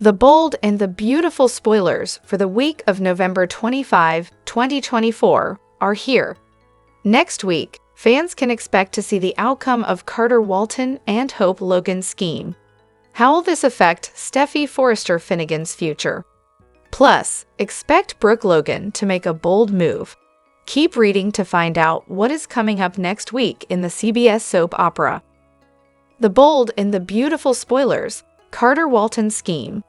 The bold and the beautiful spoilers for the week of November 25, 2024 are here. Next week, fans can expect to see the outcome of Carter Walton and Hope Logan's scheme. How will this affect Steffy Forrester Finnegan's future? Plus, expect Brooke Logan to make a bold move. Keep reading to find out what is coming up next week in the CBS soap opera. The bold and the beautiful spoilers, Carter Walton's scheme.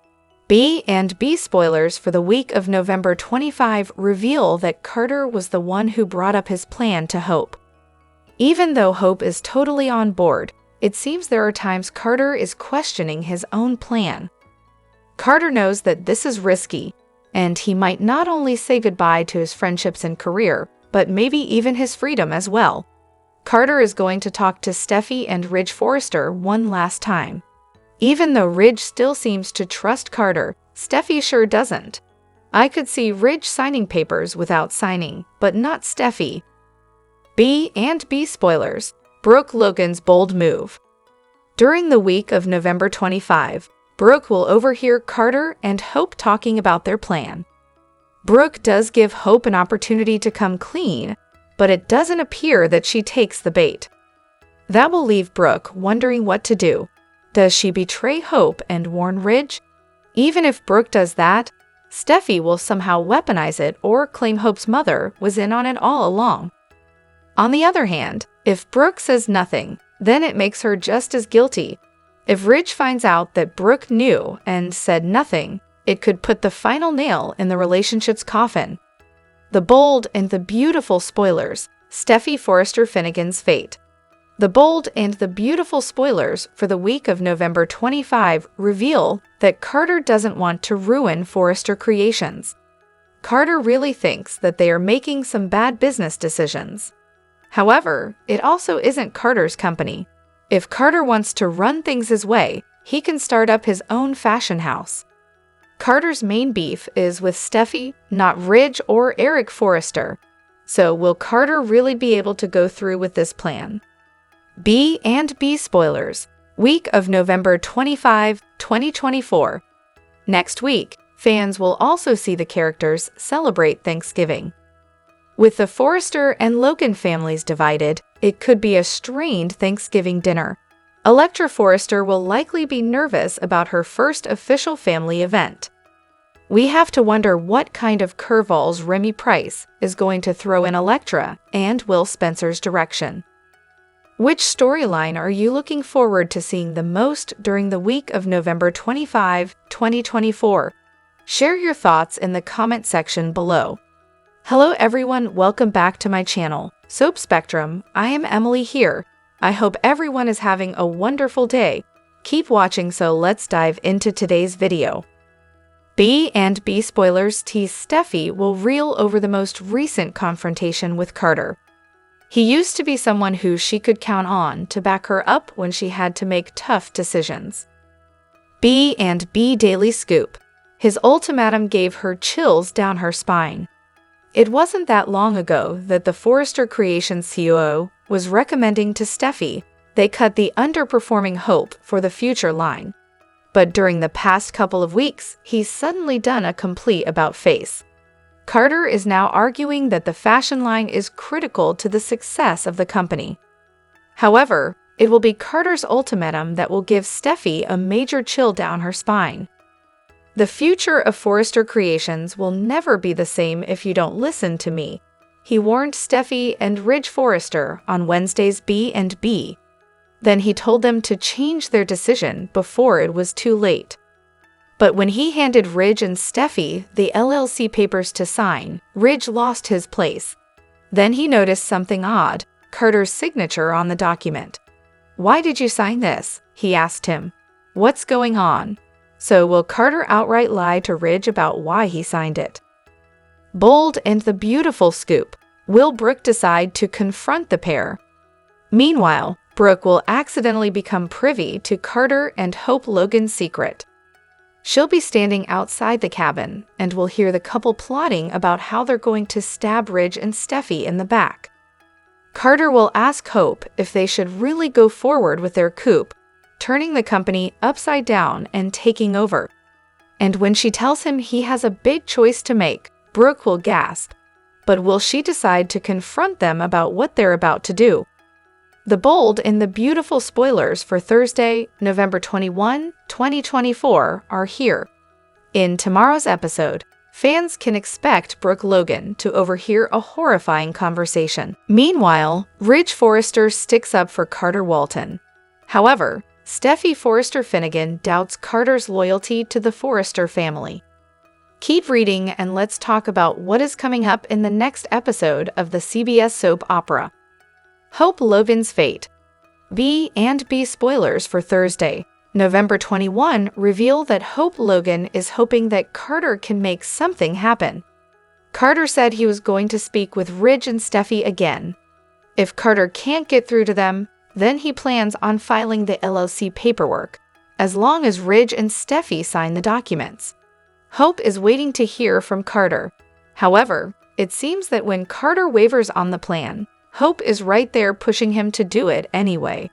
B&B spoilers for the week of November 25 reveal that Carter was the one who brought up his plan to Hope. Even though Hope is totally on board, it seems there are times Carter is questioning his own plan. Carter knows that this is risky, and he might not only say goodbye to his friendships and career, but maybe even his freedom as well. Carter is going to talk to Steffy and Ridge Forrester one last time. Even though Ridge still seems to trust Carter, Steffy sure doesn't. I could see Ridge signing papers without signing, but not Steffy. B&B spoilers, Brooke Logan's bold move. During the week of November 25, Brooke will overhear Carter and Hope talking about their plan. Brooke does give Hope an opportunity to come clean, but it doesn't appear that she takes the bait. That will leave Brooke wondering what to do. Does she betray Hope and warn Ridge? Even if Brooke does that, Steffy will somehow weaponize it or claim Hope's mother was in on it all along. On the other hand, if Brooke says nothing, then it makes her just as guilty. If Ridge finds out that Brooke knew and said nothing, it could put the final nail in the relationship's coffin. The bold and the beautiful spoilers, Steffy Forrester Finnegan's fate. The bold and the beautiful spoilers for the week of November 25 reveal that Carter doesn't want to ruin Forrester Creations. Carter really thinks that they are making some bad business decisions. However, it also isn't Carter's company. If Carter wants to run things his way, he can start up his own fashion house. Carter's main beef is with Steffy, not Ridge or Eric Forrester. So will Carter really be able to go through with this plan? B&B spoilers, week of November 25, 2024. Next week, fans will also see the characters celebrate Thanksgiving. With the Forrester and Logan families divided, it could be a strained Thanksgiving dinner. Electra Forrester will likely be nervous about her first official family event. We have to wonder what kind of curveballs Remy Price is going to throw in Electra and Will Spencer's direction. Which storyline are you looking forward to seeing the most during the week of November 25, 2024? Share your thoughts in the comment section below. Hello everyone, welcome back to my channel, Soap Spectrum. I am Emily here. I hope everyone is having a wonderful day. Keep watching, so let's dive into today's video. B&B spoilers tease Steffy will reel over the most recent confrontation with Carter. He used to be someone who she could count on to back her up when she had to make tough decisions. B&B Daily Scoop. His ultimatum gave her chills down her spine. It wasn't that long ago that the Forrester Creations COO was recommending to Steffy they cut the underperforming Hope for the future line. But during the past couple of weeks, he's suddenly done a complete about-face. Carter is now arguing that the fashion line is critical to the success of the company. However, it will be Carter's ultimatum that will give Steffy a major chill down her spine. The future of Forrester Creations will never be the same if you don't listen to me, he warned Steffy and Ridge Forrester on Wednesday's B&B. Then he told them to change their decision before it was too late. But when he handed Ridge and Steffy the LLC papers to sign, Ridge lost his place. Then he noticed something odd, Carter's signature on the document. "Why did you sign this?" he asked him. "What's going on?" So will Carter outright lie to Ridge about why he signed it? Bold and the beautiful scoop. Will Brooke decide to confront the pair? Meanwhile, Brooke will accidentally become privy to Carter and Hope Logan's secret. She'll be standing outside the cabin and will hear the couple plotting about how they're going to stab Ridge and Steffy in the back. Carter will ask Hope if they should really go forward with their coup, turning the company upside down and taking over. And when she tells him he has a big choice to make, Brooke will gasp. But will she decide to confront them about what they're about to do? The bold and the beautiful spoilers for Thursday, November 21, 2024 are here. In tomorrow's episode, fans can expect Brooke Logan to overhear a horrifying conversation. Meanwhile, Ridge Forrester sticks up for Carter Walton. However, Steffy Forrester Finnegan doubts Carter's loyalty to the Forrester family. Keep reading and let's talk about what is coming up in the next episode of the CBS soap opera. Hope Logan's fate. B&B spoilers for Thursday, November 21 reveal that Hope Logan is hoping that Carter can make something happen. Carter said he was going to speak with Ridge and Steffy again. If Carter can't get through to them, then he plans on filing the LLC paperwork, as long as Ridge and Steffy sign the documents. Hope is waiting to hear from Carter. However, it seems that when Carter wavers on the plan, Hope is right there pushing him to do it anyway.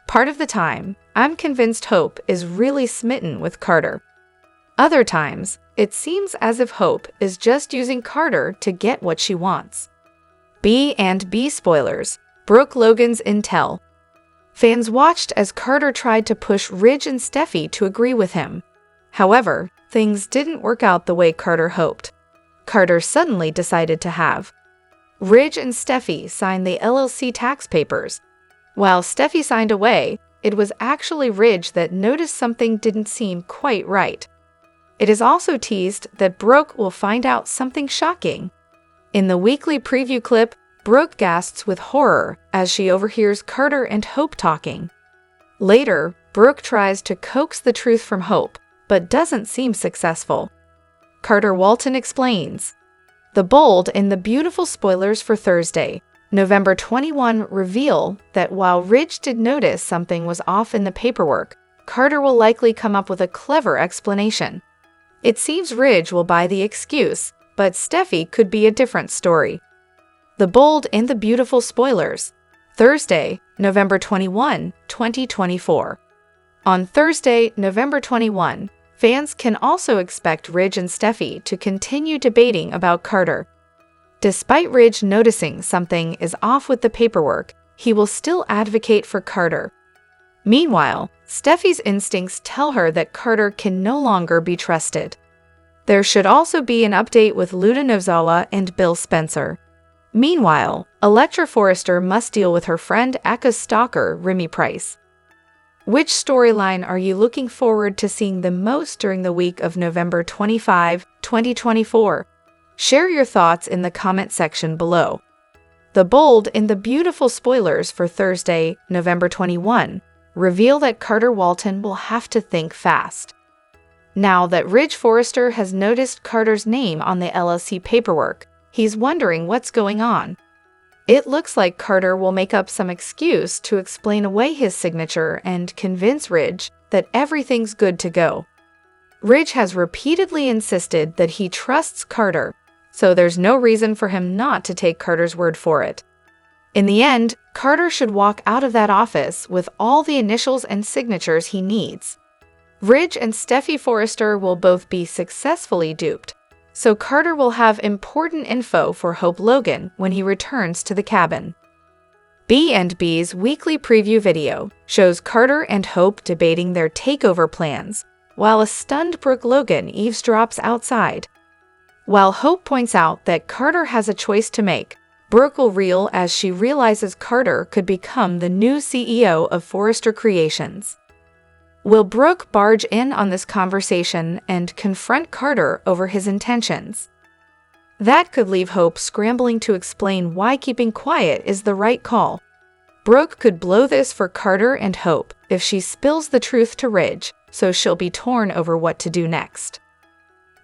Part of the time, I'm convinced Hope is really smitten with Carter. Other times, it seems as if Hope is just using Carter to get what she wants. B&B spoilers. Brooke Logan's intel. Fans watched as Carter tried to push Ridge and Steffy to agree with him. However, things didn't work out the way Carter hoped. Carter suddenly decided to have Ridge and Steffy sign the LLC tax papers. While Steffy signed away, it was actually Ridge that noticed something didn't seem quite right. It is also teased that Brooke will find out something shocking. In the weekly preview clip, Brooke gasps with horror as she overhears Carter and Hope talking. Later, Brooke tries to coax the truth from Hope, but doesn't seem successful. Carter Walton explains. The bold and the beautiful spoilers for Thursday, November 21 reveal that while Ridge did notice something was off in the paperwork, Carter will likely come up with a clever explanation. It seems Ridge will buy the excuse, but Steffy could be a different story. The bold and the beautiful spoilers. Thursday, November 21, 2024. On Thursday, November 21, fans can also expect Ridge and Steffy to continue debating about Carter. Despite Ridge noticing something is off with the paperwork, he will still advocate for Carter. Meanwhile, Steffy's instincts tell her that Carter can no longer be trusted. There should also be an update with Luda Novzala and Bill Spencer. Meanwhile, Electra Forrester must deal with her friend Aka's stalker, Remy Price. Which storyline are you looking forward to seeing the most during the week of November 25, 2024? Share your thoughts in the comment section below. The bold and the beautiful spoilers for Thursday, November 21, reveal that Carter Walton will have to think fast. Now that Ridge Forrester has noticed Carter's name on the LLC paperwork, he's wondering what's going on. It looks like Carter will make up some excuse to explain away his signature and convince Ridge that everything's good to go. Ridge has repeatedly insisted that he trusts Carter, so there's no reason for him not to take Carter's word for it. In the end, Carter should walk out of that office with all the initials and signatures he needs. Ridge and Steffy Forrester will both be successfully duped, so Carter will have important info for Hope Logan when he returns to the cabin. B&B's weekly preview video shows Carter and Hope debating their takeover plans, while a stunned Brooke Logan eavesdrops outside. While Hope points out that Carter has a choice to make, Brooke will reel as she realizes Carter could become the new CEO of Forrester Creations. Will Brooke barge in on this conversation and confront Carter over his intentions? That could leave Hope scrambling to explain why keeping quiet is the right call. Brooke could blow this for Carter and Hope if she spills the truth to Ridge, so she'll be torn over what to do next.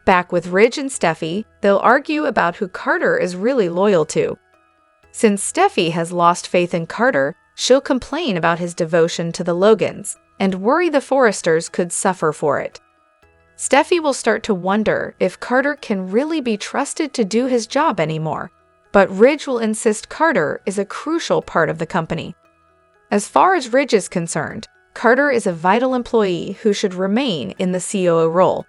Back with Ridge and Steffy, they'll argue about who Carter is really loyal to. Since Steffy has lost faith in Carter, she'll complain about his devotion to the Logans and worry the Forresters could suffer for it. Steffy will start to wonder if Carter can really be trusted to do his job anymore, but Ridge will insist Carter is a crucial part of the company. As far as Ridge is concerned, Carter is a vital employee who should remain in the COO role.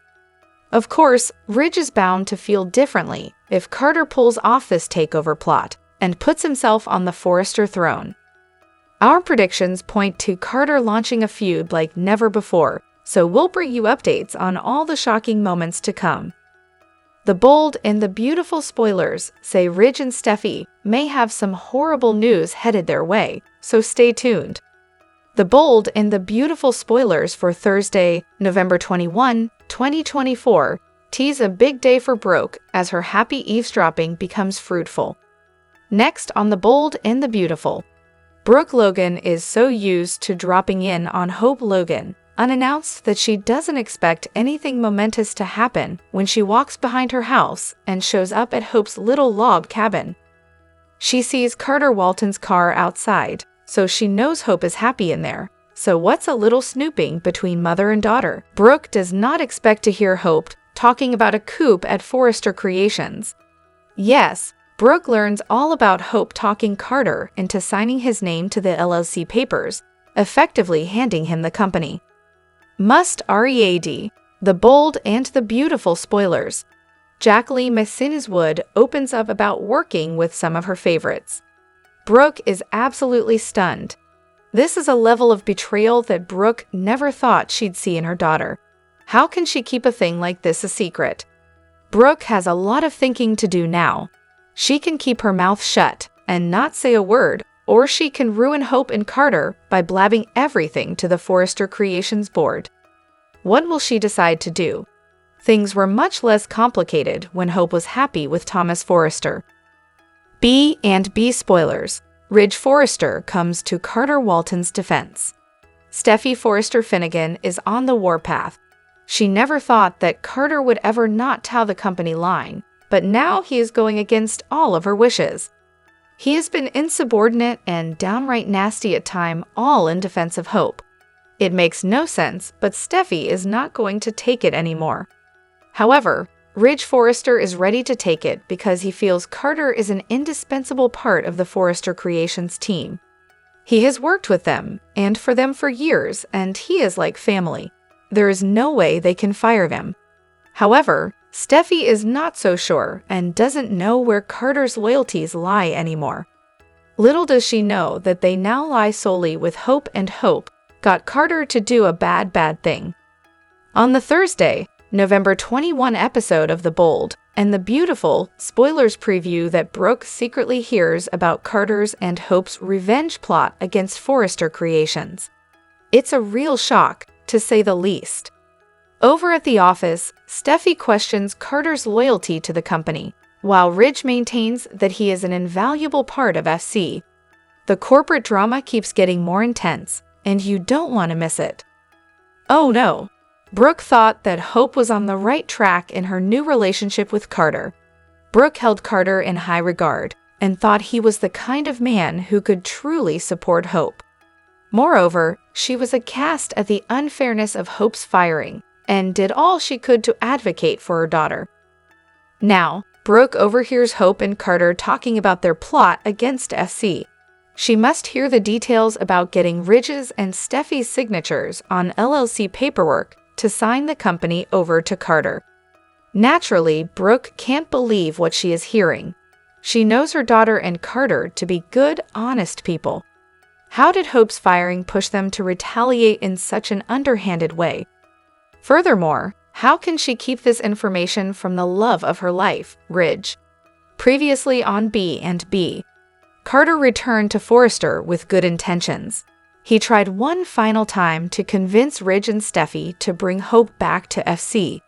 Of course, Ridge is bound to feel differently if Carter pulls off this takeover plot and puts himself on the Forrester throne. Our predictions point to Carter launching a feud like never before, so we'll bring you updates on all the shocking moments to come. The bold and the beautiful spoilers say Ridge and Steffy may have some horrible news headed their way, so stay tuned. The bold and the beautiful spoilers for Thursday, November 21, 2024, tease a big day for Brooke as her happy eavesdropping becomes fruitful. Next on The Bold and the Beautiful, Brooke Logan is so used to dropping in on Hope Logan unannounced that she doesn't expect anything momentous to happen when she walks behind her house and shows up at Hope's little log cabin. She sees Carter Walton's car outside, so she knows Hope is happy in there. So what's a little snooping between mother and daughter? Brooke does not expect to hear Hope talking about a coup at Forrester Creations. Yes, Brooke learns all about Hope talking Carter into signing his name to the LLC papers, effectively handing him the company. Must read The Bold and the Beautiful spoilers. Jacqueline Messineswood opens up about working with some of her favorites. Brooke is absolutely stunned. This is a level of betrayal that Brooke never thought she'd see in her daughter. How can she keep a thing like this a secret? Brooke has a lot of thinking to do now. She can keep her mouth shut and not say a word, or she can ruin Hope and Carter by blabbing everything to the Forrester Creations board. What will she decide to do? Things were much less complicated when Hope was happy with Thomas Forrester. B&B spoilers. Ridge Forrester comes to Carter Walton's defense. Steffy Forrester Finnegan is on the warpath. She never thought that Carter would ever not toe the company line, but now he is going against all of her wishes. He has been insubordinate and downright nasty at times, all in defense of Hope. It makes no sense, but Steffy is not going to take it anymore. However, Ridge Forrester is ready to take it because he feels Carter is an indispensable part of the Forrester Creations team. He has worked with them, and for them for years, and he is like family. There is no way they can fire him. However, Steffy is not so sure and doesn't know where Carter's loyalties lie anymore. Little does she know that they now lie solely with Hope, and Hope got Carter to do a bad thing. On the Thursday, November 21 episode of The Bold and the Beautiful, spoilers preview that Brooke secretly hears about Carter's and Hope's revenge plot against Forrester Creations. It's a real shock, to say the least. Over at the office, Steffy questions Carter's loyalty to the company, while Ridge maintains that he is an invaluable part of FC. The corporate drama keeps getting more intense, and you don't want to miss it. Oh no! Brooke thought that Hope was on the right track in her new relationship with Carter. Brooke held Carter in high regard and thought he was the kind of man who could truly support Hope. Moreover, she was aghast at the unfairness of Hope's firing and did all she could to advocate for her daughter. Now, Brooke overhears Hope and Carter talking about their plot against FC. She must hear the details about getting Ridge's and Steffy's signatures on LLC paperwork to sign the company over to Carter. Naturally, Brooke can't believe what she is hearing. She knows her daughter and Carter to be good, honest people. How did Hope's firing push them to retaliate in such an underhanded way? Furthermore, how can she keep this information from the love of her life, Ridge? Previously on B&B, Carter returned to Forrester with good intentions. He tried one final time to convince Ridge and Steffy to bring Hope back to FC.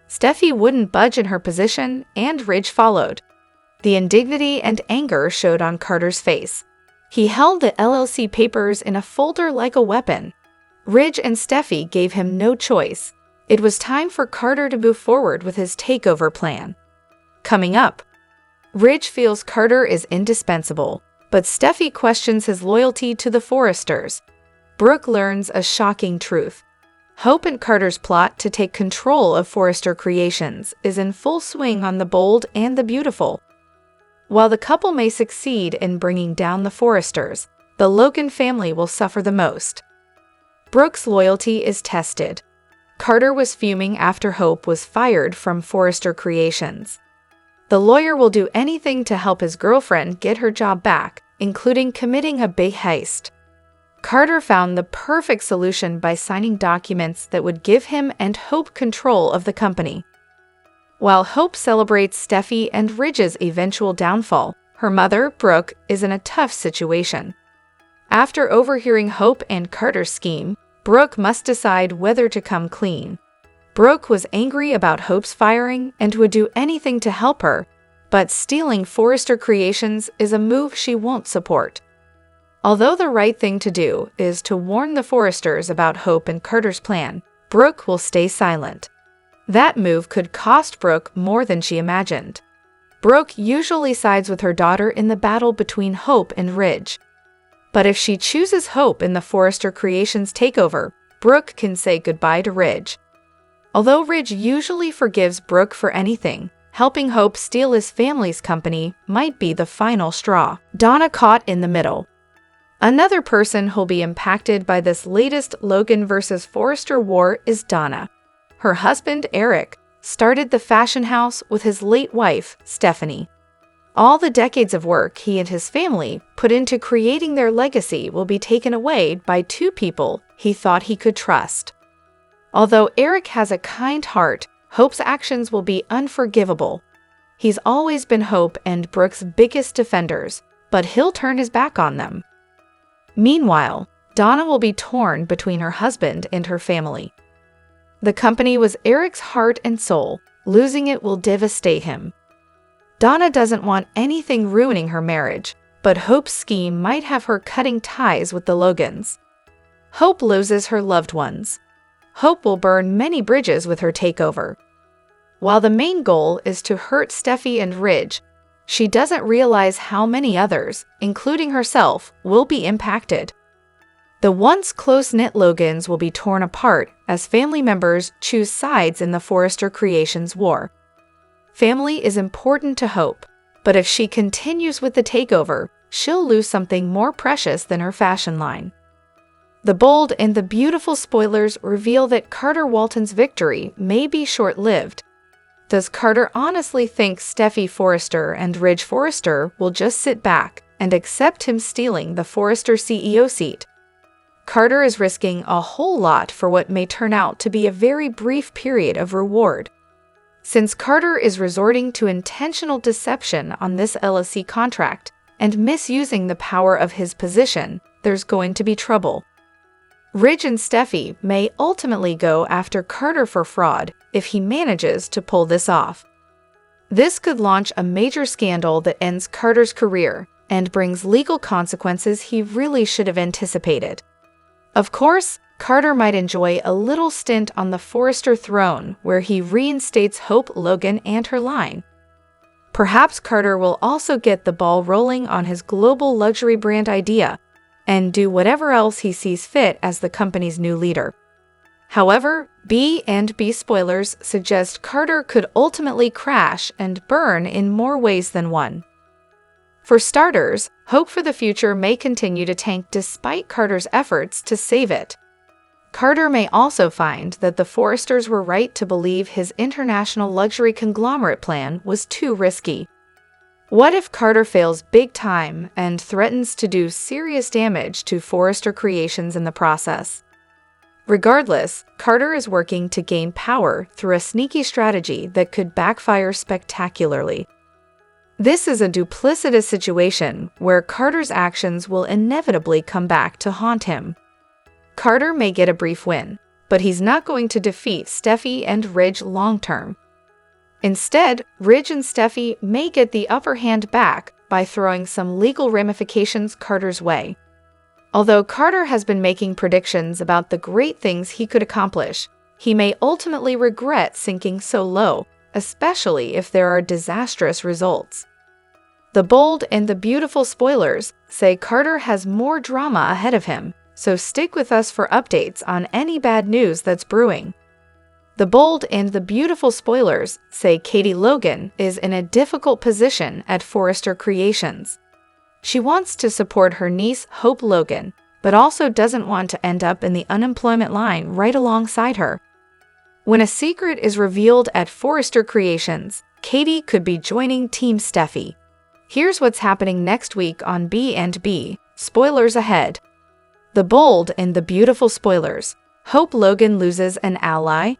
Steffy wouldn't budge in her position, and Ridge followed. The indignity and anger showed on Carter's face. He held the LLC papers in a folder like a weapon. Ridge and Steffy gave him no choice. It was time for Carter to move forward with his takeover plan. Coming up, Ridge feels Carter is indispensable, but Steffy questions his loyalty to the Forresters. Brooke learns a shocking truth. Hope and Carter's plot to take control of Forrester Creations is in full swing on The Bold and the Beautiful. While the couple may succeed in bringing down the Forresters, the Logan family will suffer the most. Brooke's loyalty is tested. Carter was fuming after Hope was fired from Forrester Creations. The lawyer will do anything to help his girlfriend get her job back, including committing a big heist. Carter found the perfect solution by signing documents that would give him and Hope control of the company. While Hope celebrates Steffy and Ridge's eventual downfall, her mother, Brooke, is in a tough situation. After overhearing Hope and Carter's scheme, Brooke must decide whether to come clean. Brooke was angry about Hope's firing and would do anything to help her, but stealing Forrester Creations is a move she won't support. Although the right thing to do is to warn the Forresters about Hope and Carter's plan, Brooke will stay silent. That move could cost Brooke more than she imagined. Brooke usually sides with her daughter in the battle between Hope and Ridge. But if she chooses Hope in the Forrester Creations takeover, Brooke can say goodbye to Ridge. Although Ridge usually forgives Brooke for anything, helping Hope steal his family's company might be the final straw. Donna caught in the middle. Another person who'll be impacted by this latest Logan versus Forrester war is Donna. Her husband, Eric, started the fashion house with his late wife, Stephanie. All the decades of work he and his family put into creating their legacy will be taken away by two people he thought he could trust. Although Eric has a kind heart, Hope's actions will be unforgivable. He's always been Hope and Brooke's biggest defenders, but he'll turn his back on them. Meanwhile, Donna will be torn between her husband and her family. The company was Eric's heart and soul. Losing it will devastate him. Donna doesn't want anything ruining her marriage, but Hope's scheme might have her cutting ties with the Logans. Hope loses her loved ones. Hope will burn many bridges with her takeover. While the main goal is to hurt Steffy and Ridge, she doesn't realize how many others, including herself, will be impacted. The once close-knit Logans will be torn apart as family members choose sides in the Forrester Creations war. Family is important to Hope, but if she continues with the takeover, she'll lose something more precious than her fashion line. The bold and the beautiful spoilers reveal that Carter Walton's victory may be short-lived. Does Carter honestly think Steffy Forrester and Ridge Forrester will just sit back and accept him stealing the Forrester CEO seat? Carter is risking a whole lot for what may turn out to be a very brief period of reward. Since Carter is resorting to intentional deception on this LLC contract and misusing the power of his position, there's going to be trouble. Ridge and Steffy may ultimately go after Carter for fraud if he manages to pull this off. This could launch a major scandal that ends Carter's career and brings legal consequences he really should have anticipated. Of course, Carter might enjoy a little stint on the Forrester throne where he reinstates Hope, Logan, and her line. Perhaps Carter will also get the ball rolling on his global luxury brand idea and do whatever else he sees fit as the company's new leader. However, B&B spoilers suggest Carter could ultimately crash and burn in more ways than one. For starters, Hope for the future may continue to tank despite Carter's efforts to save it. Carter may also find that the Forresters were right to believe his international luxury conglomerate plan was too risky. What if Carter fails big time and threatens to do serious damage to Forrester Creations in the process? Regardless, Carter is working to gain power through a sneaky strategy that could backfire spectacularly. This is a duplicitous situation where Carter's actions will inevitably come back to haunt him. Carter may get a brief win, but he's not going to defeat Steffy and Ridge long-term. Instead, Ridge and Steffy may get the upper hand back by throwing some legal ramifications Carter's way. Although Carter has been making predictions about the great things he could accomplish, he may ultimately regret sinking so low, especially if there are disastrous results. The bold and the beautiful spoilers say Carter has more drama ahead of him, so stick with us for updates on any bad news that's brewing. The bold and the beautiful spoilers say Katie Logan is in a difficult position at Forrester Creations. She wants to support her niece Hope Logan, but also doesn't want to end up in the unemployment line right alongside her. When a secret is revealed at Forrester Creations, Katie could be joining Team Steffy. Here's what's happening next week on B&B. Spoilers ahead. The Bold and the Beautiful spoilers. Hope Logan loses an ally.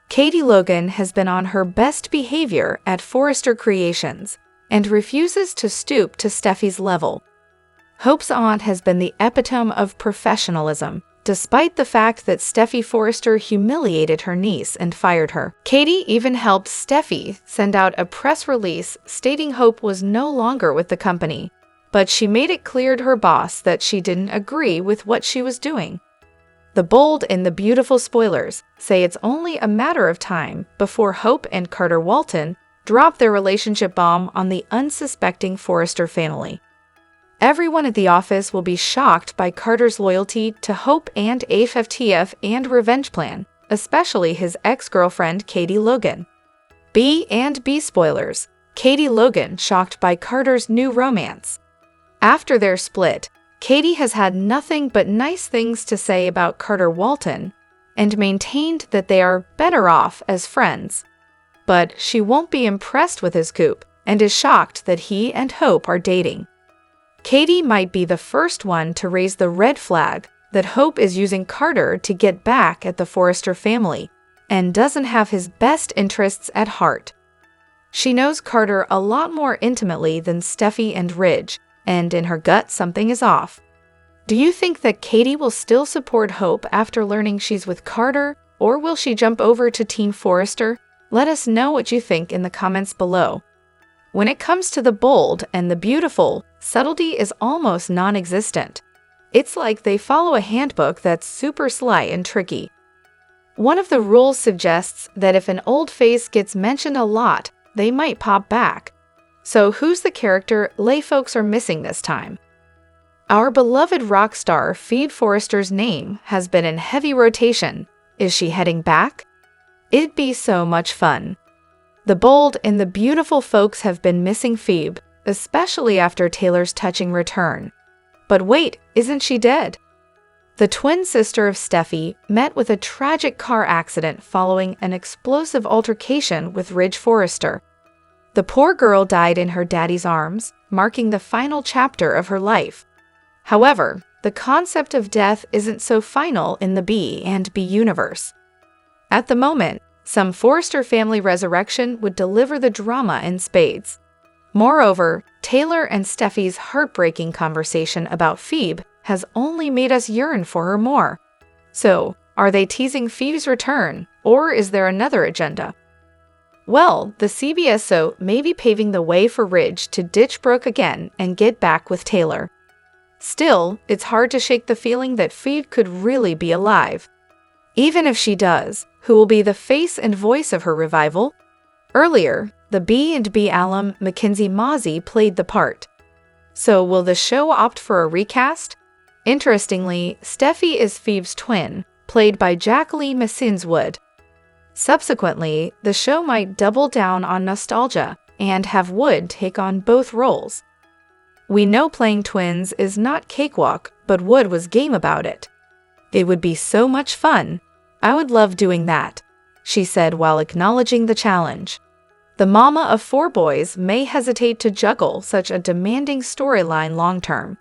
Katie Logan has been on her best behavior at Forrester Creations and refuses to stoop to Steffy's level. Hope's aunt has been the epitome of professionalism, despite the fact that Steffy Forrester humiliated her niece and fired her. Katie even helped Steffy send out a press release stating Hope was no longer with the company, but she made it clear to her boss that she didn't agree with what she was doing. The Bold and the Beautiful spoilers say it's only a matter of time before Hope and Carter Walton drop their relationship bomb on the unsuspecting Forrester family. Everyone at the office will be shocked by Carter's loyalty to Hope and AFTF and revenge plan, especially his ex-girlfriend Katie Logan. B&B spoilers. Katie Logan shocked by Carter's new romance. After their split, Katie has had nothing but nice things to say about Carter Walton and maintained that they are better off as friends. But she won't be impressed with his coup and is shocked that he and Hope are dating. Katie might be the first one to raise the red flag that Hope is using Carter to get back at the Forrester family and doesn't have his best interests at heart. She knows Carter a lot more intimately than Steffy and Ridge, and in her gut something is off. Do you think that Katie will still support Hope after learning she's with Carter, or will she jump over to Team Forrester? Let us know what you think in the comments below. When it comes to the Bold and the Beautiful, subtlety is almost non-existent. It's like they follow a handbook that's super sly and tricky. One of the rules suggests that if an old face gets mentioned a lot, they might pop back. So who's the character lay folks are missing this time? Our beloved rock star Phoebe Forrester's name has been in heavy rotation. Is she heading back? It'd be so much fun. The Bold and the Beautiful folks have been missing Phoebe, especially after Taylor's touching return. But wait, isn't she dead? The twin sister of Steffy met with a tragic car accident following an explosive altercation with Ridge Forrester. The poor girl died in her daddy's arms, marking the final chapter of her life. However, the concept of death isn't so final in the B&B universe. At the moment, some Forrester family resurrection would deliver the drama in spades. Moreover, Taylor and Steffy's heartbreaking conversation about Phoebe has only made us yearn for her more. So, are they teasing Phoebe's return, or is there another agenda? Well, the CBSO may be paving the way for Ridge to ditch Brooke again and get back with Taylor. Still, it's hard to shake the feeling that Phoebe could really be alive. Even if she does, who will be the face and voice of her revival? Earlier, the B&B alum Mackenzie Mozzie played the part. So will the show opt for a recast? Interestingly, Steffy is Phoebe's twin, played by Jacqueline Massinswood. Subsequently, the show might double down on nostalgia and have Wood take on both roles. We know playing twins is not cakewalk, but Wood was game about it. It would be so much fun. I would love doing that, she said while acknowledging the challenge. The mama of 4 boys may hesitate to juggle such a demanding storyline long-term.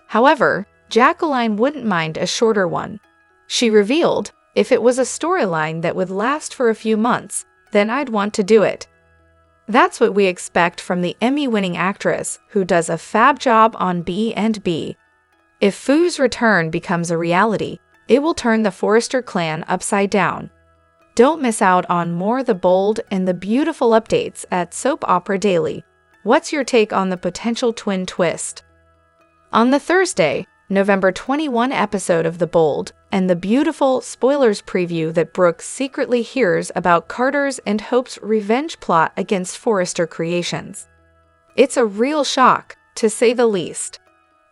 However, Jacqueline wouldn't mind a shorter one. She revealed, if it was a storyline that would last for a few months, then I'd want to do it. That's what we expect from the Emmy-winning actress who does a fab job on B&B. If Foo's return becomes a reality, it will turn the Forrester clan upside down. Don't miss out on more The Bold and the Beautiful updates at Soap Opera Daily. What's your take on the potential twin twist? On the Thursday, November 21 episode of The Bold and the Beautiful spoilers preview that Brooke secretly hears about Carter's and Hope's revenge plot against Forrester Creations. It's a real shock, to say the least.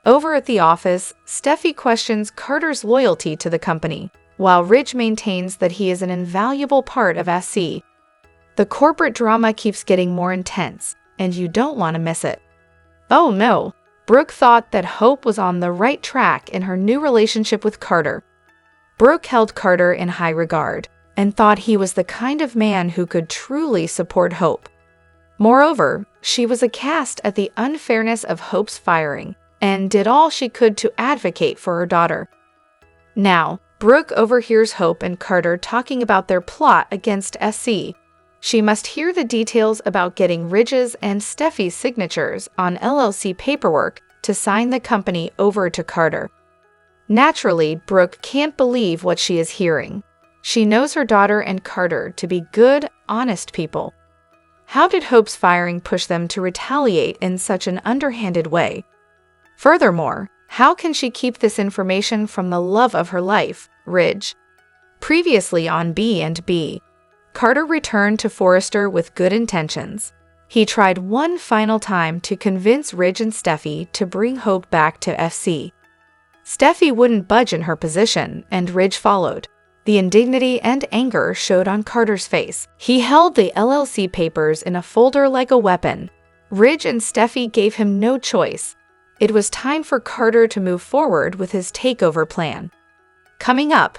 Over at the office, Steffy questions Carter's loyalty to the company, while Ridge maintains that he is an invaluable part of SC. The corporate drama keeps getting more intense, and you don't want to miss it. Oh no, Brooke thought that Hope was on the right track in her new relationship with Carter. Brooke held Carter in high regard, and thought he was the kind of man who could truly support Hope. Moreover, she was aghast at the unfairness of Hope's firing and did all she could to advocate for her daughter. Now, Brooke overhears Hope and Carter talking about their plot against SC. She must hear the details about getting Ridge's and Steffy's signatures on LLC paperwork to sign the company over to Carter. Naturally, Brooke can't believe what she is hearing. She knows her daughter and Carter to be good, honest people. How did Hope's firing push them to retaliate in such an underhanded way? Furthermore, how can she keep this information from the love of her life, Ridge? Previously on B&B, Carter returned to Forrester with good intentions. He tried one final time to convince Ridge and Steffy to bring Hope back to FC. Steffy wouldn't budge in her position, and Ridge followed. The indignity and anger showed on Carter's face. He held the LLC papers in a folder like a weapon. Ridge and Steffy gave him no choice. It was time for Carter to move forward with his takeover plan. Coming up,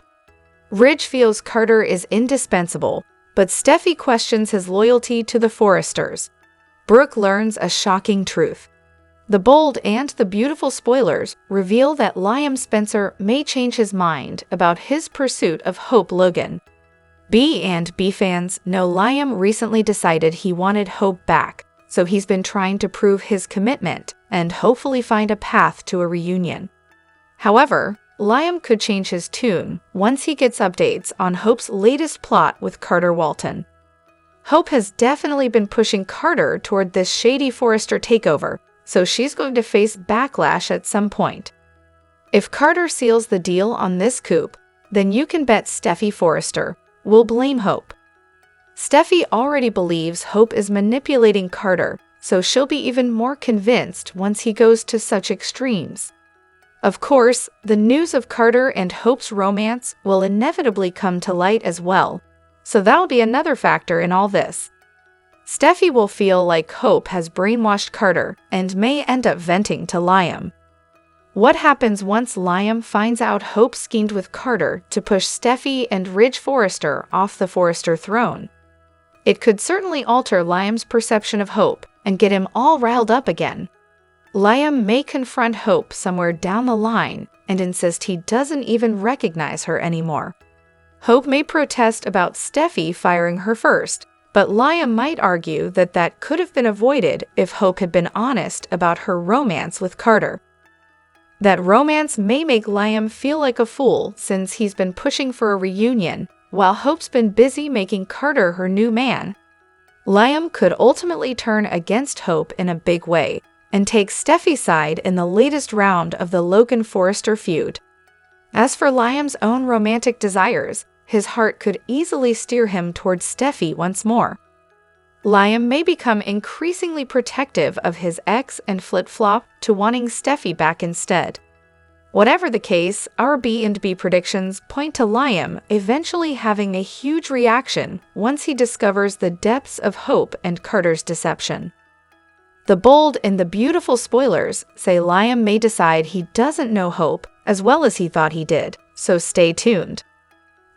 Ridge feels Carter is indispensable, but Steffy questions his loyalty to the Forresters. Brooke learns a shocking truth. The bold and the beautiful spoilers reveal that Liam Spencer may change his mind about his pursuit of Hope Logan. B&B fans know Liam recently decided he wanted Hope back, so he's been trying to prove his commitment and hopefully find a path to a reunion. However, Liam could change his tune once he gets updates on Hope's latest plot with Carter Walton. Hope has definitely been pushing Carter toward this shady Forrester takeover, so she's going to face backlash at some point. If Carter seals the deal on this coup, then you can bet Steffy Forrester will blame Hope. Steffy already believes Hope is manipulating Carter, so she'll be even more convinced once he goes to such extremes. Of course, the news of Carter and Hope's romance will inevitably come to light as well, so that'll be another factor in all this. Steffy will feel like Hope has brainwashed Carter and may end up venting to Liam. What happens once Liam finds out Hope schemed with Carter to push Steffy and Ridge Forrester off the Forrester throne? It could certainly alter Liam's perception of Hope and get him all riled up again. Liam may confront Hope somewhere down the line and insist he doesn't even recognize her anymore. Hope may protest about Steffy firing her first, but Liam might argue that that could have been avoided if Hope had been honest about her romance with Carter. That romance may make Liam feel like a fool since he's been pushing for a reunion, while Hope's been busy making Carter her new man. Liam could ultimately turn against Hope in a big way and take Steffy's side in the latest round of the Logan Forrester feud. As for Liam's own romantic desires, his heart could easily steer him towards Steffy once more. Liam may become increasingly protective of his ex and flip-flop to wanting Steffy back instead. Whatever the case, our B&B predictions point to Liam eventually having a huge reaction once he discovers the depths of Hope and Carter's deception. The bold and the beautiful spoilers say Liam may decide he doesn't know Hope as well as he thought he did, so stay tuned.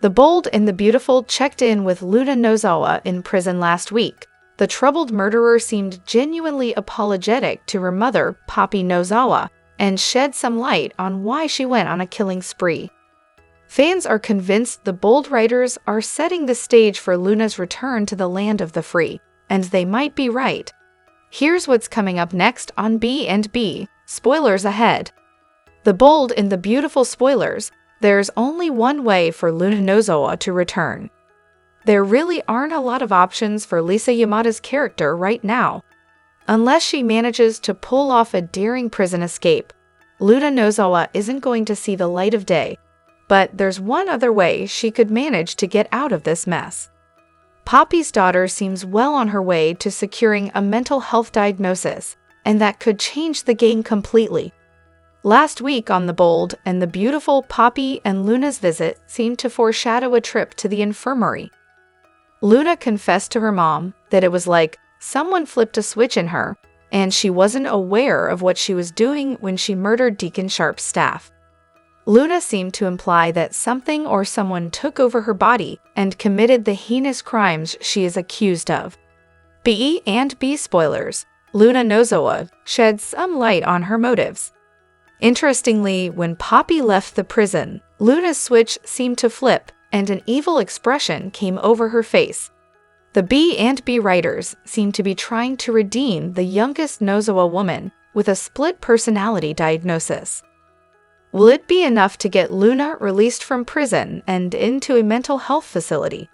The bold and the beautiful checked in with Luna Nozawa in prison last week. The troubled murderer seemed genuinely apologetic to her mother, Poppy Nozawa, and shed some light on why she went on a killing spree. Fans are convinced the bold writers are setting the stage for Luna's return to the land of the free, and they might be right. Here's what's coming up next on B&B. Spoilers ahead. The bold and the beautiful spoilers. There's only one way for Luna Nozawa to return. There really aren't a lot of options for Lisa Yamada's character right now. Unless she manages to pull off a daring prison escape, Luna Nozawa isn't going to see the light of day. But there's one other way she could manage to get out of this mess. Poppy's daughter seems well on her way to securing a mental health diagnosis, and that could change the game completely. Last week on The Bold and the Beautiful, Poppy and Luna's visit seemed to foreshadow a trip to the infirmary. Luna confessed to her mom that it was like someone flipped a switch in her, and she wasn't aware of what she was doing when she murdered Deacon Sharp's staff. Luna seemed to imply that something or someone took over her body and committed the heinous crimes she is accused of. B&B spoilers. Luna Nozowa sheds some light on her motives. Interestingly, when Poppy left the prison, Luna's switch seemed to flip, and an evil expression came over her face. The B&B writers seem to be trying to redeem the youngest Nozowa woman with a split personality diagnosis. Will it be enough to get Luna released from prison and into a mental health facility?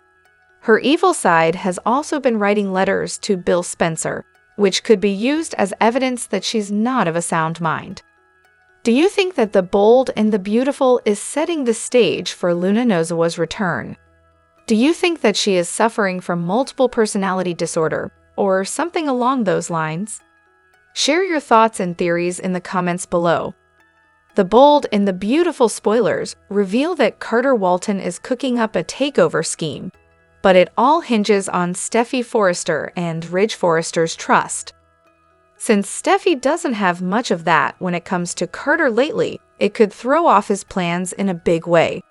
Her evil side has also been writing letters to Bill Spencer, which could be used as evidence that she's not of a sound mind. Do you think that The Bold and the Beautiful is setting the stage for Luna Nozowa's return? Do you think that she is suffering from multiple personality disorder, or something along those lines? Share your thoughts and theories in the comments below. The Bold and the Beautiful spoilers reveal that Carter Walton is cooking up a takeover scheme, but it all hinges on Steffy Forrester and Ridge Forrester's trust. Since Steffy doesn't have much of that when it comes to Carter lately, it could throw off his plans in a big way.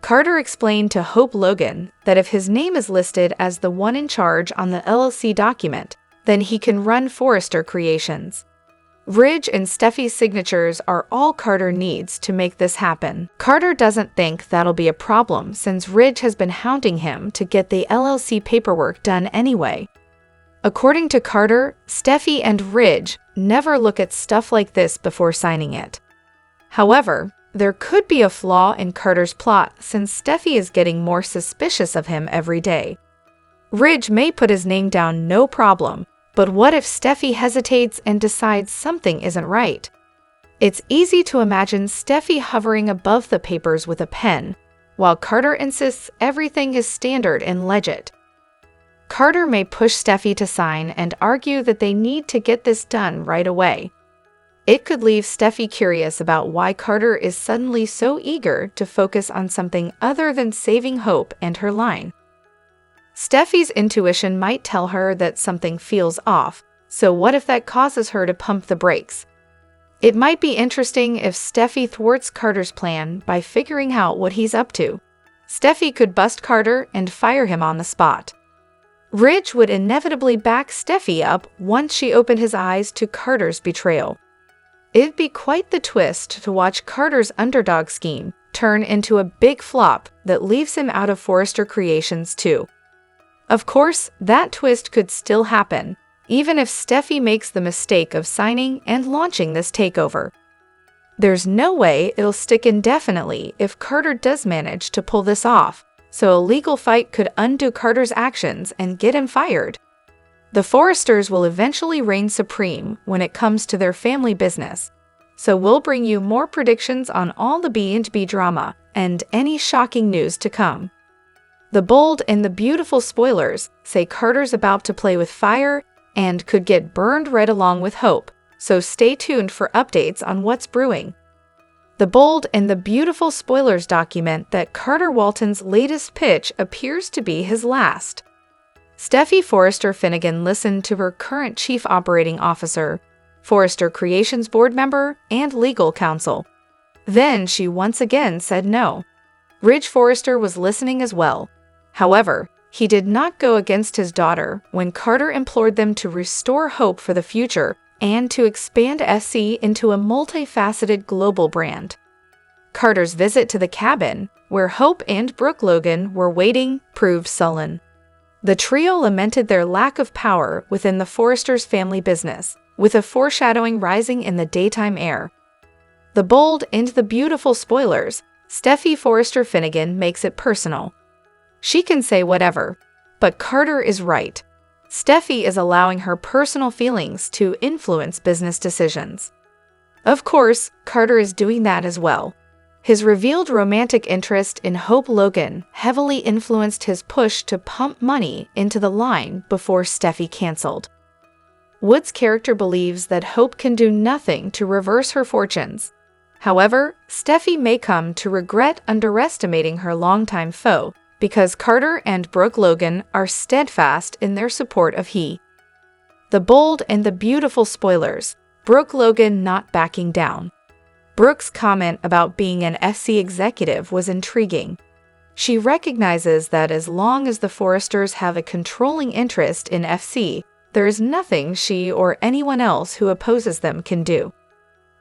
Carter explained to Hope Logan that if his name is listed as the one in charge on the LLC document, then he can run Forrester Creations. Ridge and Steffy's signatures are all Carter needs to make this happen. Carter doesn't think that'll be a problem since Ridge has been hounding him to get the LLC paperwork done anyway. According to Carter, Steffy and Ridge never look at stuff like this before signing it. However, there could be a flaw in Carter's plot since Steffy is getting more suspicious of him every day. Ridge may put his name down no problem, but what if Steffy hesitates and decides something isn't right? It's easy to imagine Steffy hovering above the papers with a pen, while Carter insists everything is standard and legit. Carter may push Steffy to sign and argue that they need to get this done right away. It could leave Steffy curious about why Carter is suddenly so eager to focus on something other than saving Hope and her line. Steffy's intuition might tell her that something feels off, so what if that causes her to pump the brakes? It might be interesting if Steffy thwarts Carter's plan by figuring out what he's up to. Steffy could bust Carter and fire him on the spot. Ridge would inevitably back Steffy up once she opened his eyes to Carter's betrayal. It'd be quite the twist to watch Carter's underdog scheme turn into a big flop that leaves him out of Forrester Creations too. Of course, that twist could still happen, even if Steffy makes the mistake of signing and launching this takeover. There's no way it'll stick indefinitely if Carter does manage to pull this off, so a legal fight could undo Carter's actions and get him fired. The Forresters will eventually reign supreme when it comes to their family business, so we'll bring you more predictions on all the B&B drama and any shocking news to come. The Bold and the Beautiful spoilers say Carter's about to play with fire and could get burned red along with Hope, so stay tuned for updates on what's brewing. The Bold and the Beautiful spoilers document that Carter Walton's latest pitch appears to be his last. Steffy Forrester Finnegan listened to her current chief operating officer, Forrester Creations board member, and legal counsel. Then she once again said no. Ridge Forrester was listening as well. However, he did not go against his daughter when Carter implored them to restore hope for the future and to expand SC into a multifaceted global brand. Carter's visit to the cabin, where Hope and Brooke Logan were waiting, proved sullen. The trio lamented their lack of power within the Forresters' family business, with a foreshadowing rising in the daytime air. The Bold and the Beautiful spoilers, Steffy Forrester Finnegan makes it personal. She can say whatever, but Carter is right. Steffy is allowing her personal feelings to influence business decisions. Of course, Carter is doing that as well. His revealed romantic interest in Hope Logan heavily influenced his push to pump money into the line before Steffy canceled. Wood's character believes that Hope can do nothing to reverse her fortunes. However, Steffy may come to regret underestimating her longtime foe, because Carter and Brooke Logan are steadfast in their support of he. The Bold and the Beautiful spoilers, Brooke Logan not backing down. Brooke's comment about being an FC executive was intriguing. She recognizes that as long as the Forresters have a controlling interest in FC, there is nothing she or anyone else who opposes them can do.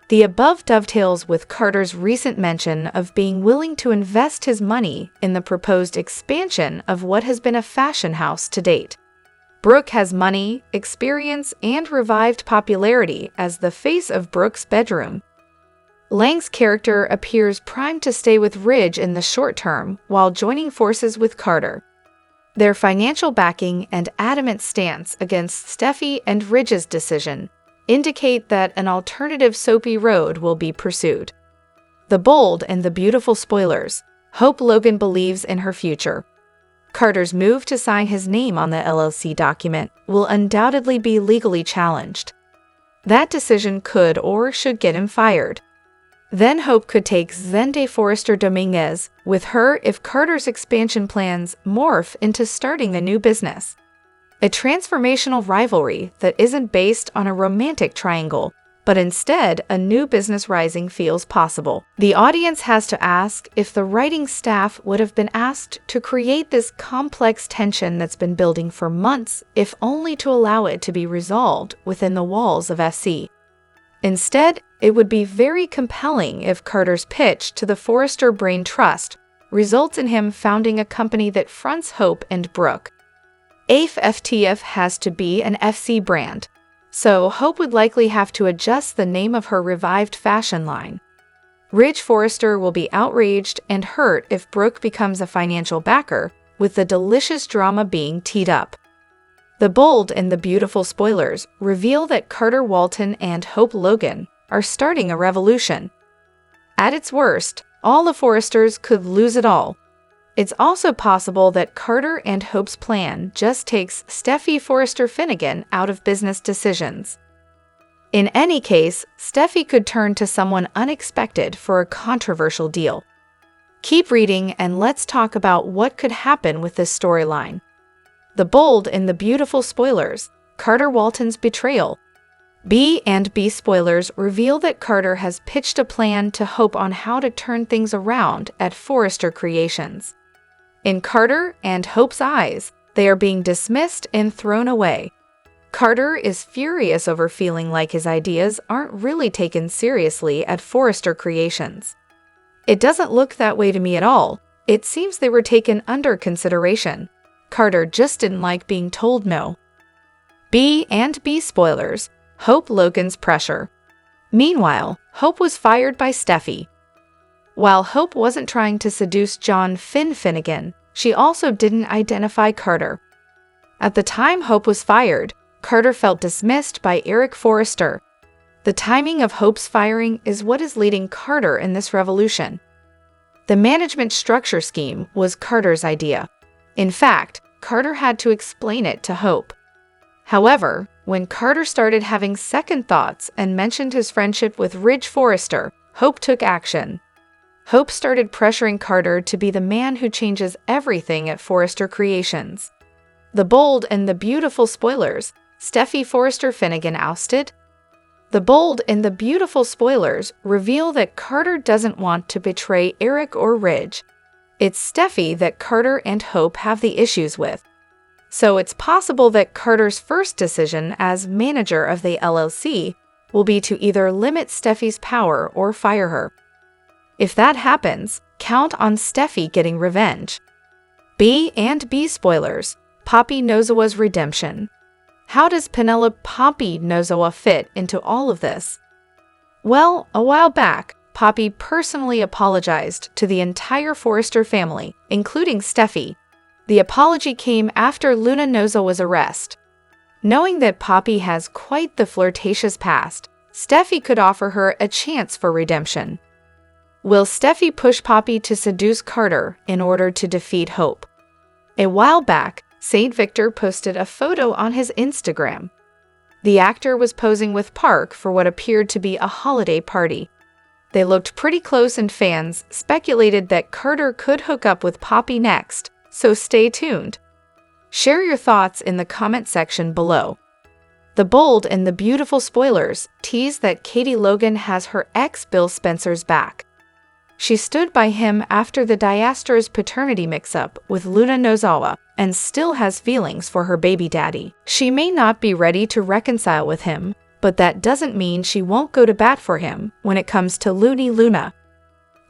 The above dovetails with Carter's recent mention of being willing to invest his money in the proposed expansion of what has been a fashion house to date. Brooke has money, experience, and revived popularity as the face of Brooke's bedroom. Lang's character appears primed to stay with Ridge in the short term while joining forces with Carter. Their financial backing and adamant stance against Steffy and Ridge's decision indicate that an alternative soapy road will be pursued. The bold and the beautiful spoilers. Hope Logan believes in her future. Carter's move to sign his name on the LLC document will undoubtedly be legally challenged. That decision could or should get him fired. Then Hope could take Zende Forrester Dominguez with her if Carter's expansion plans morph into starting a new business. A transformational rivalry that isn't based on a romantic triangle, but instead a new business rising feels possible. The audience has to ask if the writing staff would have been asked to create this complex tension that's been building for months, if only to allow it to be resolved within the walls of FC. Instead, it would be very compelling if Carter's pitch to the Forrester Brain Trust results in him founding a company that fronts Hope and Brooke. AFE-FTF has to be an FC brand, so Hope would likely have to adjust the name of her revived fashion line. Ridge Forrester will be outraged and hurt if Brooke becomes a financial backer, with the delicious drama being teed up. The bold and the beautiful spoilers reveal that Carter Walton and Hope Logan are starting a revolution. At its worst, all the Forresters could lose it all. It's also possible that Carter and Hope's plan just takes Steffy Forrester Finnegan out of business decisions. In any case, Steffy could turn to someone unexpected for a controversial deal. Keep reading and let's talk about what could happen with this storyline. The bold and the beautiful spoilers. Carter Walton's betrayal. B&B spoilers reveal that Carter has pitched a plan to Hope on how to turn things around at Forrester Creations. In Carter and Hope's eyes, they are being dismissed and thrown away. Carter is furious over feeling like his ideas aren't really taken seriously at Forrester Creations. It doesn't look that way to me at all. It seems they were taken under consideration. Carter just didn't like being told no. B&B spoilers. Hope Logan's pressure. Meanwhile, Hope was fired by Steffy. While Hope wasn't trying to seduce John Finnegan, she also didn't identify Carter. At the time Hope was fired, Carter felt dismissed by Eric Forrester. The timing of Hope's firing is what is leading Carter in this revolution. The management structure scheme was Carter's idea. In fact, Carter had to explain it to Hope. However, when Carter started having second thoughts and mentioned his friendship with Ridge Forrester, Hope took action. Hope started pressuring Carter to be the man who changes everything at Forrester Creations. The bold and the beautiful spoilers. Steffy Forrester Finnegan ousted. The bold and the beautiful spoilers reveal that Carter doesn't want to betray Eric or Ridge. It's Steffy that Carter and Hope have the issues with. So it's possible that Carter's first decision as manager of the LLC will be to either limit Steffy's power or fire her. If that happens, count on Steffy getting revenge. B&B spoilers. Poppy Nozawa's redemption. How does Penelope Poppy Nozawa fit into all of this? Well, a while back, Poppy personally apologized to the entire Forrester family, including Steffy. The apology came after Luna Nozawa's arrest. Knowing that Poppy has quite the flirtatious past, Steffy could offer her a chance for redemption. Will Steffy push Poppy to seduce Carter in order to defeat Hope? A while back, St. Victor posted a photo on his Instagram. The actor was posing with Park for what appeared to be a holiday party. They looked pretty close and fans speculated that Carter could hook up with Poppy next, so stay tuned. Share your thoughts in the comment section below. The Bold and the Beautiful spoilers tease that Katie Logan has her ex Bill Spencer's back. She stood by him after the Diastra's paternity mix-up with Luna Nozawa and still has feelings for her baby daddy. She may not be ready to reconcile with him, but that doesn't mean she won't go to bat for him when it comes to Loony Luna.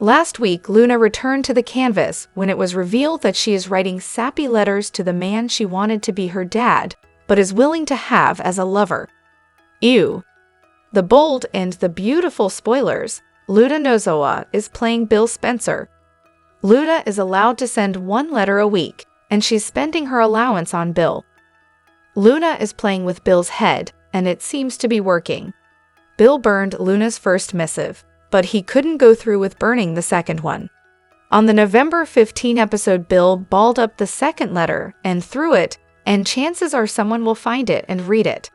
Last week, Luna returned to the canvas when it was revealed that she is writing sappy letters to the man she wanted to be her dad, but is willing to have as a lover. Ew. The Bold and the Beautiful spoilers, Luna Nozawa is playing Bill Spencer. Luna is allowed to send one letter a week, and she's spending her allowance on Bill. Luna is playing with Bill's head, and it seems to be working. Bill burned Luna's first missive, but he couldn't go through with burning the second one. On the November 15 episode, Bill balled up the second letter and threw it, and chances are someone will find it and read it.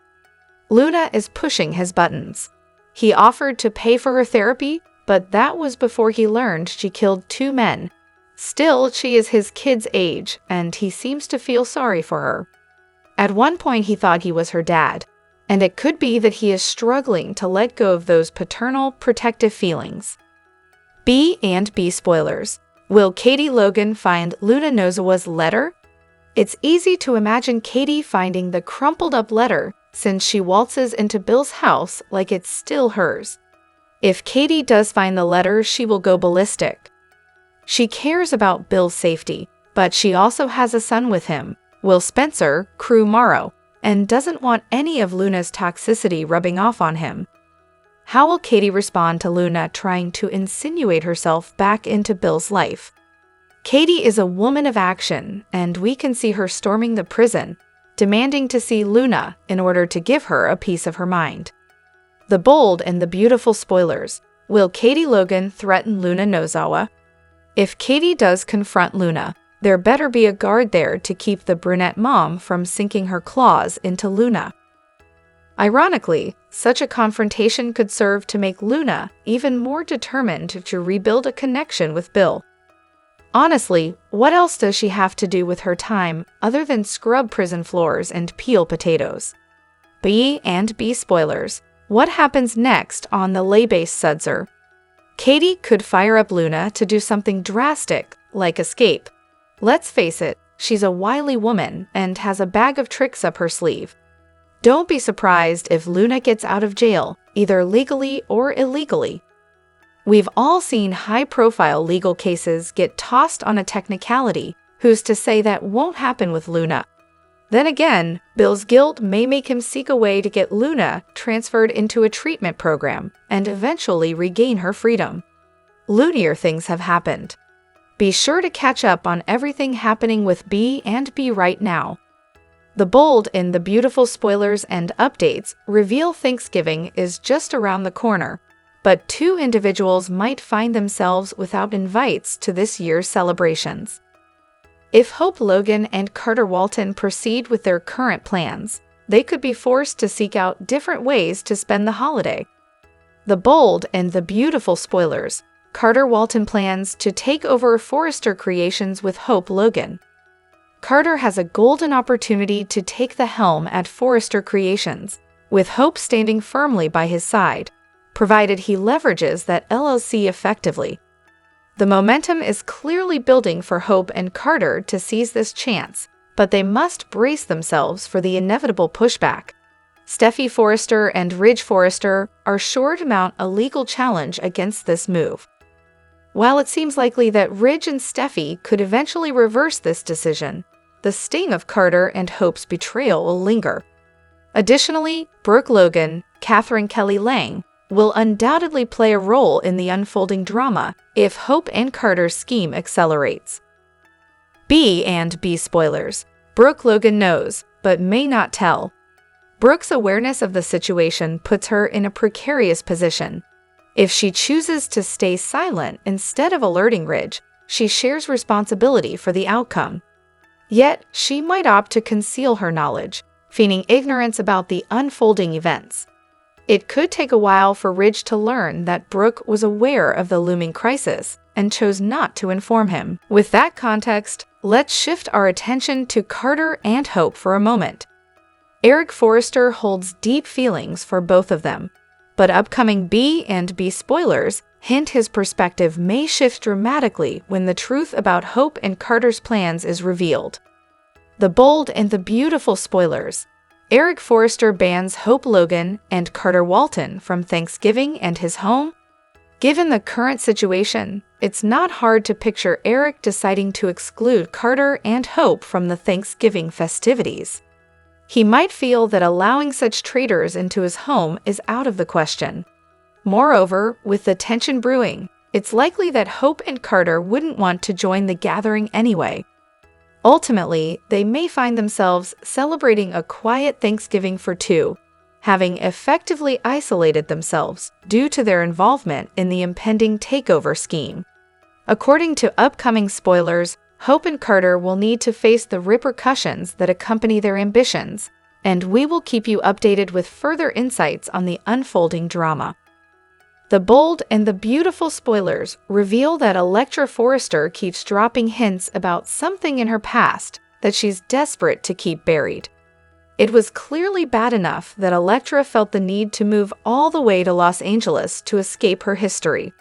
Luna is pushing his buttons. He offered to pay for her therapy, but that was before he learned she killed 2 men. Still, she is his kid's age, and he seems to feel sorry for her. At one point, he thought he was her dad, and it could be that he is struggling to let go of those paternal, protective feelings. B&B spoilers. Will Katie Logan find Luna Nozawa's letter? It's easy to imagine Katie finding the crumpled-up letter since she waltzes into Bill's house like it's still hers. If Katie does find the letter, she will go ballistic. She cares about Bill's safety, but she also has a son with him, Will Spencer, Crew Morrow, and doesn't want any of Luna's toxicity rubbing off on him. How will Katie respond to Luna trying to insinuate herself back into Bill's life? Katie is a woman of action, and we can see her storming the prison, demanding to see Luna in order to give her a piece of her mind. The Bold and the Beautiful spoilers. Will Katie Logan threaten Luna Nozawa? If Katie does confront Luna, there better be a guard there to keep the brunette mom from sinking her claws into Luna. Ironically, such a confrontation could serve to make Luna even more determined to rebuild a connection with Bill. Honestly, what else does she have to do with her time other than scrub prison floors and peel potatoes? B&B spoilers. What happens next on the Laybase Sudzer? Katie could fire up Luna to do something drastic, like escape. Let's face it, she's a wily woman and has a bag of tricks up her sleeve. Don't be surprised if Luna gets out of jail, either legally or illegally. We've all seen high-profile legal cases get tossed on a technicality. Who's to say that won't happen with Luna? Then again, Bill's guilt may make him seek a way to get Luna transferred into a treatment program and eventually regain her freedom. Loonier things have happened. Be sure to catch up on everything happening with B&B right now. The Bold and the Beautiful spoilers and updates reveal Thanksgiving is just around the corner, but 2 individuals might find themselves without invites to this year's celebrations. If Hope Logan and Carter Walton proceed with their current plans, they could be forced to seek out different ways to spend the holiday. The Bold and the Beautiful spoilers. Carter Walton plans to take over Forrester Creations with Hope Logan. Carter has a golden opportunity to take the helm at Forrester Creations, with Hope standing firmly by his side, provided he leverages that LLC effectively. The momentum is clearly building for Hope and Carter to seize this chance, but they must brace themselves for the inevitable pushback. Steffy Forrester and Ridge Forrester are sure to mount a legal challenge against this move. While it seems likely that Ridge and Steffy could eventually reverse this decision, the sting of Carter and Hope's betrayal will linger. Additionally, Brooke Logan, Catherine Kelly Lang, will undoubtedly play a role in the unfolding drama if Hope and Carter's scheme accelerates. B&B spoilers. Brooke Logan knows, but may not tell. Brooke's awareness of the situation puts her in a precarious position. If she chooses to stay silent instead of alerting Ridge, she shares responsibility for the outcome. Yet, she might opt to conceal her knowledge, feigning ignorance about the unfolding events. It could take a while for Ridge to learn that Brooke was aware of the looming crisis and chose not to inform him. With that context, let's shift our attention to Carter and Hope for a moment. Eric Forrester holds deep feelings for both of them, but upcoming B&B spoilers hint his perspective may shift dramatically when the truth about Hope and Carter's plans is revealed. The bold and the beautiful spoilers. Eric Forrester bans Hope Logan and Carter Walton from Thanksgiving and his home. Given the current situation, it's not hard to picture Eric deciding to exclude Carter and Hope from the Thanksgiving festivities. He might feel that allowing such traitors into his home is out of the question. Moreover, with the tension brewing, it's likely that Hope and Carter wouldn't want to join the gathering anyway. Ultimately, they may find themselves celebrating a quiet Thanksgiving for two, having effectively isolated themselves due to their involvement in the impending takeover scheme. According to upcoming spoilers, Hope and Carter will need to face the repercussions that accompany their ambitions, and we will keep you updated with further insights on the unfolding drama. The bold and the beautiful spoilers reveal that Elektra Forrester keeps dropping hints about something in her past that she's desperate to keep buried. It was clearly bad enough that Elektra felt the need to move all the way to Los Angeles to escape her history.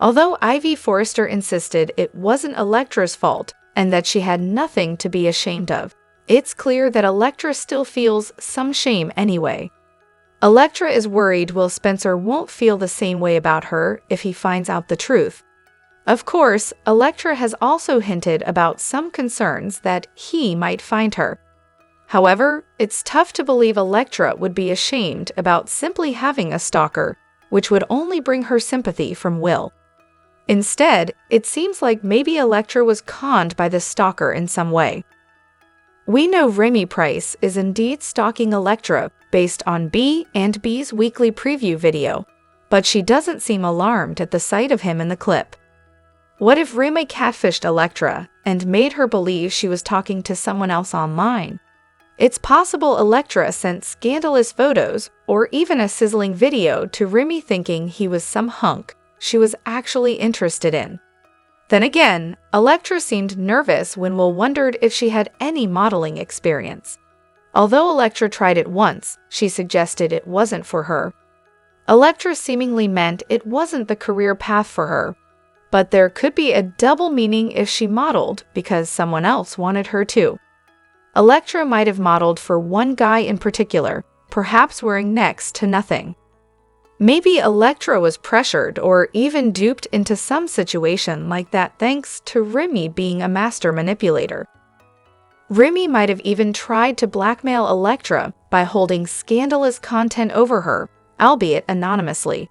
Although Ivy Forrester insisted it wasn't Elektra's fault and that she had nothing to be ashamed of, it's clear that Elektra still feels some shame anyway. Elektra is worried Will Spencer won't feel the same way about her if he finds out the truth. Of course, Elektra has also hinted about some concerns that he might find her. However, it's tough to believe Elektra would be ashamed about simply having a stalker, which would only bring her sympathy from Will. Instead, it seems like maybe Elektra was conned by the stalker in some way. We know Remy Price is indeed stalking Elektra based on B&B's weekly preview video, but she doesn't seem alarmed at the sight of him in the clip. What if Remy catfished Elektra and made her believe she was talking to someone else online? It's possible Elektra sent scandalous photos or even a sizzling video to Remy thinking he was some hunk she was actually interested in. Then again, Elektra seemed nervous when Will wondered if she had any modeling experience. Although Elektra tried it once, she suggested it wasn't for her. Elektra seemingly meant it wasn't the career path for her, but there could be a double meaning if she modeled because someone else wanted her to. Elektra might have modeled for one guy in particular, perhaps wearing next to nothing. Maybe Elektra was pressured or even duped into some situation like that thanks to Remy being a master manipulator. Remy might have even tried to blackmail Elektra by holding scandalous content over her, albeit anonymously.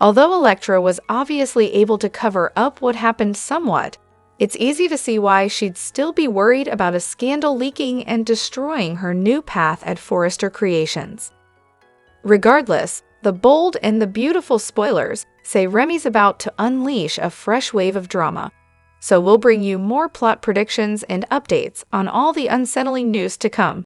Although Elektra was obviously able to cover up what happened somewhat, it's easy to see why she'd still be worried about a scandal leaking and destroying her new path at Forrester Creations. Regardless, the bold and the beautiful spoilers say Remy's about to unleash a fresh wave of drama, so we'll bring you more plot predictions and updates on all the unsettling news to come.